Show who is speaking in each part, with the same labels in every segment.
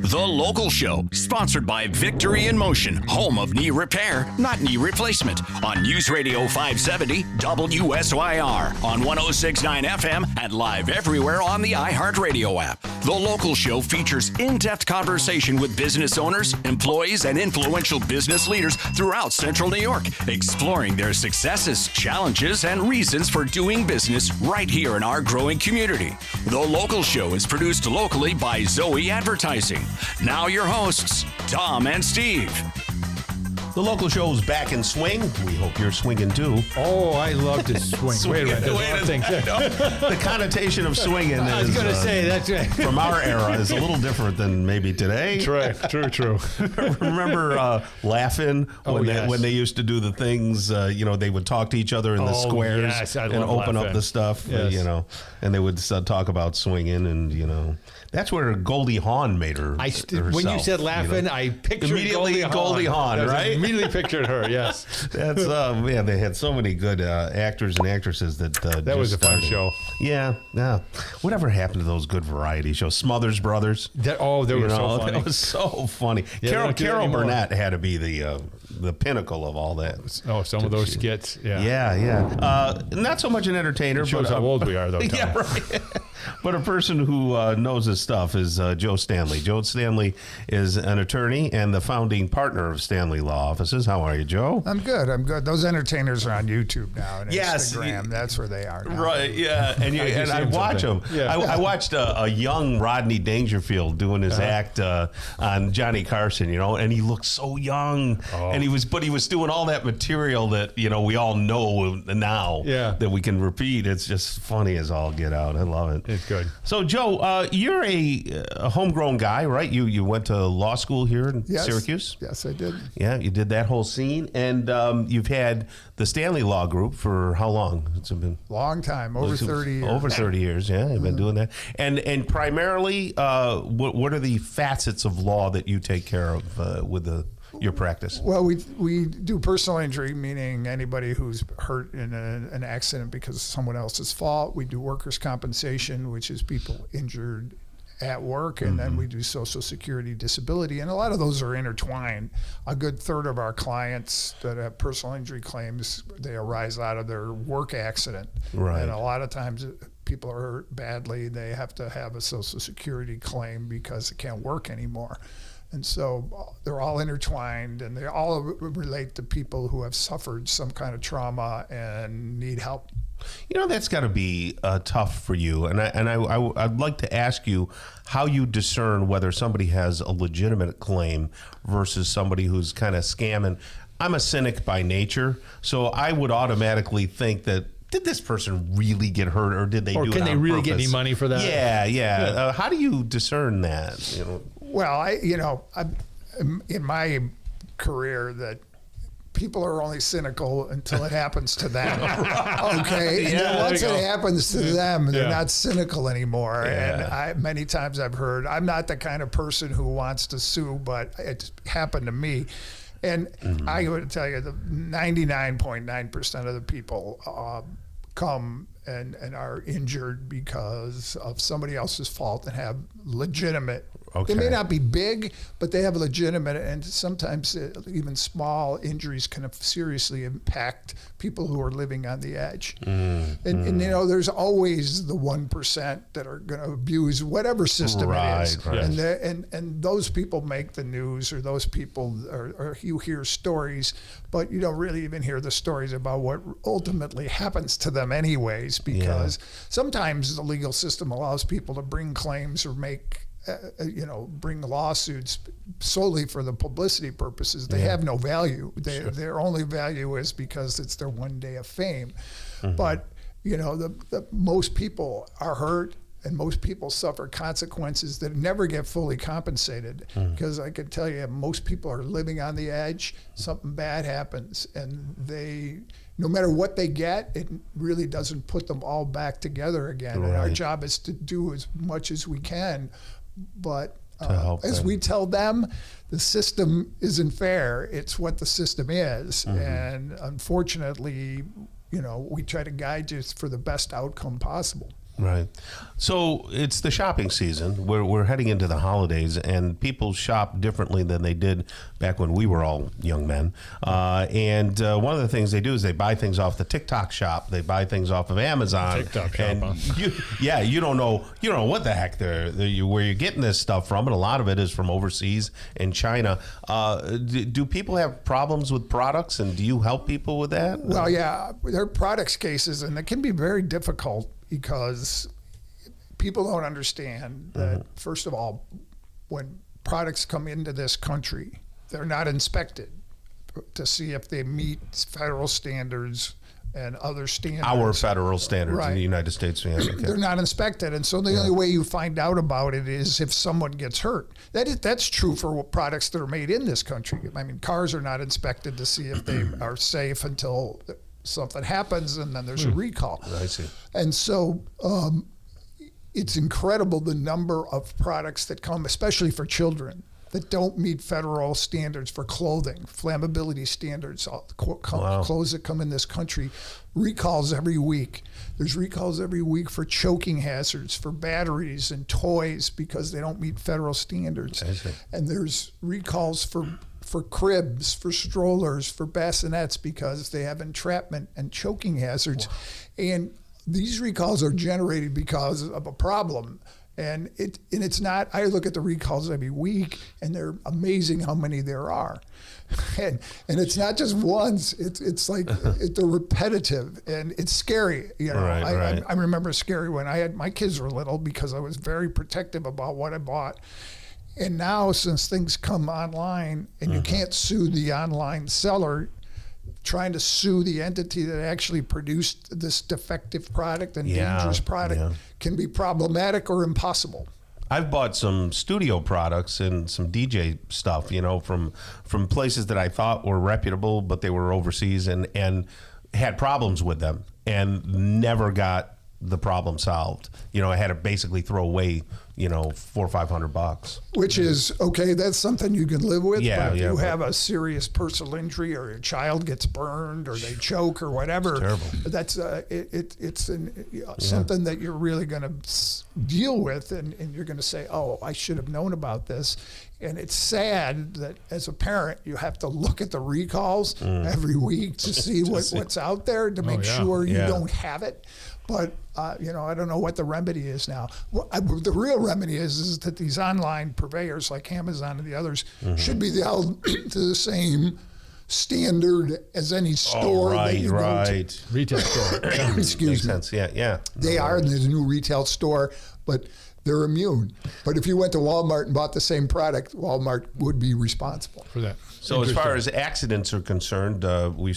Speaker 1: The Local Show, sponsored by Victory in Motion, home of knee repair, not knee replacement, on News Radio 570 WSYR, on 106.9 FM, and live everywhere on the iHeartRadio app. The Local Show features in-depth conversation with business owners, employees, and influential business leaders throughout Central New York, exploring their successes, challenges, and reasons for doing business right here in our growing community. The Local Show is produced locally by Zoe Advertising. Now your hosts, Tom and Steve.
Speaker 2: The Local Show is back in swing. We hope you're swinging too.
Speaker 3: Oh, I love to swing. Wait a minute.
Speaker 2: The connotation of swinging
Speaker 3: I was going to say that's
Speaker 2: from our era is a little different than maybe today.
Speaker 3: True.
Speaker 2: Remember laughing when they used to do the things, they would talk to each other in the squares and open up the stuff, and they would talk about swinging and, that's where Goldie Hawn made herself.
Speaker 3: When you said laughing, I pictured
Speaker 2: immediately Goldie Hawn, right?
Speaker 3: Immediately pictured her, yes.
Speaker 2: That's they had so many good actors and actresses that
Speaker 3: was a fun show.
Speaker 2: Yeah. Whatever happened to those good variety shows? Smothers Brothers.
Speaker 3: They were so funny.
Speaker 2: That was so funny.
Speaker 3: Yeah,
Speaker 2: Carol Burnett had to be the pinnacle of all that.
Speaker 3: Oh, some of those skits.
Speaker 2: Yeah. Not so much an entertainer.
Speaker 3: It shows how old we are, though, Tom.
Speaker 2: Yeah, right. But a person who knows his stuff is Joe Stanley. Joe Stanley is an attorney and the founding partner of Stanley Law Offices. How are you, Joe?
Speaker 4: I'm good. Those entertainers are on YouTube now and Instagram. That's where they are now.
Speaker 2: Right, yeah. And I watch them. Yeah. I watched a young Rodney Dangerfield doing his act on Johnny Carson, and he looked so young. Oh. And he was doing all that material that, we all know now that we can repeat. It's just funny as all get out. I love it.
Speaker 3: It's good.
Speaker 2: So, Joe, you're a homegrown guy, right? You went to law school here in Syracuse?
Speaker 4: Yes, I did.
Speaker 2: Yeah, you did that whole scene. And you've had the Stanley Law Group for how long? It's been
Speaker 4: long time, over 30 years.
Speaker 2: Over 30 years, yeah. You've been doing that. And primarily, what are the facets of law that you take care of with your practice?
Speaker 4: Well, we do personal injury, meaning anybody who's hurt in an accident because of someone else's fault. We do workers' compensation, which is people injured at work, and then we do Social Security disability, and a lot of those are intertwined. A good third of our clients that have personal injury claims, they arise out of their work accident. Right. And a lot of times people are hurt badly. They have to have a Social Security claim because they can't work anymore. And so they're all intertwined, and they all relate to people who have suffered some kind of trauma and need help.
Speaker 2: That's got to be tough for you. And I'd like to ask you how you discern whether somebody has a legitimate claim versus somebody who's kind of scamming. I'm a cynic by nature, so I would automatically think that, did this person really get hurt, or did they do it on purpose?
Speaker 3: Or can they really get any money for that?
Speaker 2: Yeah. How do you discern that?
Speaker 4: Well, in my career, that people are only cynical until it happens to them. Okay, and then once it happens to them, they're not cynical anymore. Yeah. And many times I've heard, I'm not the kind of person who wants to sue, but it happened to me. And I would tell you, the 99.9% of the people come and are injured because of somebody else's fault and have legitimate. Okay. They may not be big, but they have legitimate, and sometimes even small injuries can seriously impact people who are living on the edge. And there's always the 1% that are going to abuse whatever system it is. Right. And those people make the news, or those people, or you hear stories, but you don't really even hear the stories about what ultimately happens to them anyways, because sometimes the legal system allows people to bring claims or bring lawsuits solely for the publicity purposes. They have no value. Their only value is because it's their one day of fame. But the most people are hurt, and most people suffer consequences that never get fully compensated. Because I can tell you, most people are living on the edge. Something bad happens, and no matter what they get, it really doesn't put them all back together again. Right. And our job is to do as much as we can. But as we tell them, the system isn't fair. It's what the system is. And unfortunately, we try to guide you for the best outcome possible.
Speaker 2: Right. So it's the shopping season. We're heading into the holidays, and people shop differently than they did back when we were all young men. And one of the things they do is they buy things off the TikTok shop. They buy things off of Amazon.
Speaker 3: TikTok shop,
Speaker 2: and
Speaker 3: huh?
Speaker 2: you don't know what the heck where you're getting this stuff from, and a lot of it is from overseas in China. Do people have problems with products, and do you help people with that?
Speaker 4: Well, yeah, there are products cases, and it can be very difficult because people don't understand that, first of all, when products come into this country, they're not inspected to see if they meet federal standards and other standards.
Speaker 2: Our federal standards in the United States. Yeah, okay.
Speaker 4: They're not inspected. And so the only way you find out about it is if someone gets hurt. That's true for products that are made in this country. I mean, cars are not inspected to see if they are safe until something happens, and then there's a recall.
Speaker 2: I see.
Speaker 4: And so it's incredible the number of products that come, especially for children, that don't meet federal standards for clothing, flammability standards, clothes that come in this country, recalls every week. There's recalls every week for choking hazards, for batteries and toys because they don't meet federal standards. And there's recalls for cribs, for strollers, for bassinets because they have entrapment and choking hazards. And these recalls are generated because of a problem. And it's not, I look at the recalls every week, and they're amazing how many there are. And it's not just once, it's like they're repetitive, and it's scary. You know, I remember scary when my kids were little because I was very protective about what I bought. And now, since things come online and you can't sue the online seller, trying to sue the entity that actually produced this defective product and dangerous product can be problematic or impossible.
Speaker 2: I've bought some studio products and some DJ stuff, from places that I thought were reputable, but they were overseas and had problems with them and never got the problem solved. I had to basically throw away, $400 or $500.
Speaker 4: Which is okay. That's something you can live with.
Speaker 2: Yeah,
Speaker 4: but if you have a serious personal injury, or your child gets burned, or they choke, or whatever,
Speaker 2: it's terrible.
Speaker 4: That's something that you're really going to deal with, and you're going to say, "Oh, I should have known about this." And it's sad that as a parent, you have to look at the recalls every week to see what's out there to make sure you don't have it. But, I don't know what the remedy is now. The real remedy is that these online purveyors like Amazon and the others should be held to the same standard as any store that you go to.
Speaker 3: Retail store.
Speaker 4: Excuse me.
Speaker 2: Makes sense. Yeah.
Speaker 4: They are in the new retail store, but they're immune. But if you went to Walmart and bought the same product, Walmart would be responsible
Speaker 3: for that.
Speaker 2: So as far as accidents are concerned, we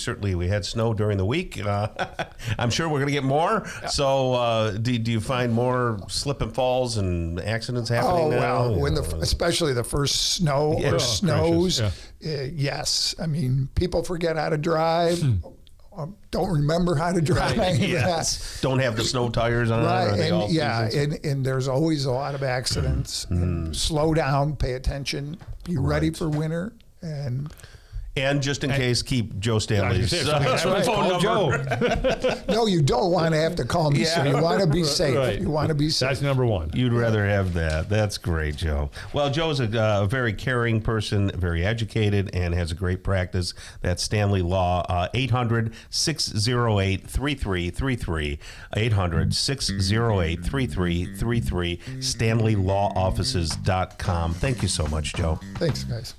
Speaker 2: had snow during the week. I'm sure we're going to get more. Yeah. So do you find more slip and falls and accidents happening now?
Speaker 4: Oh, well, especially the first snow or snows, yes. I mean, people forget how to drive. Don't remember how to drive.
Speaker 2: Right. Yes. Don't have the snow tires on.
Speaker 4: Right. And there's always a lot of accidents. And slow down, pay attention, be ready for winter.
Speaker 2: And just in case, keep Joe Stanley's phone number.
Speaker 3: Joe.
Speaker 4: No, you don't want to have to call me, sir. You want to be safe.
Speaker 3: Right.
Speaker 4: You want to be safe.
Speaker 3: That's number one.
Speaker 2: You'd rather have that. That's great, Joe. Well, Joe's a very caring person, very educated, and has a great practice. That's Stanley Law, 800-608-3333, 800-608-3333, StanleyLawOffices.com. Thank you so much, Joe.
Speaker 4: Thanks, guys.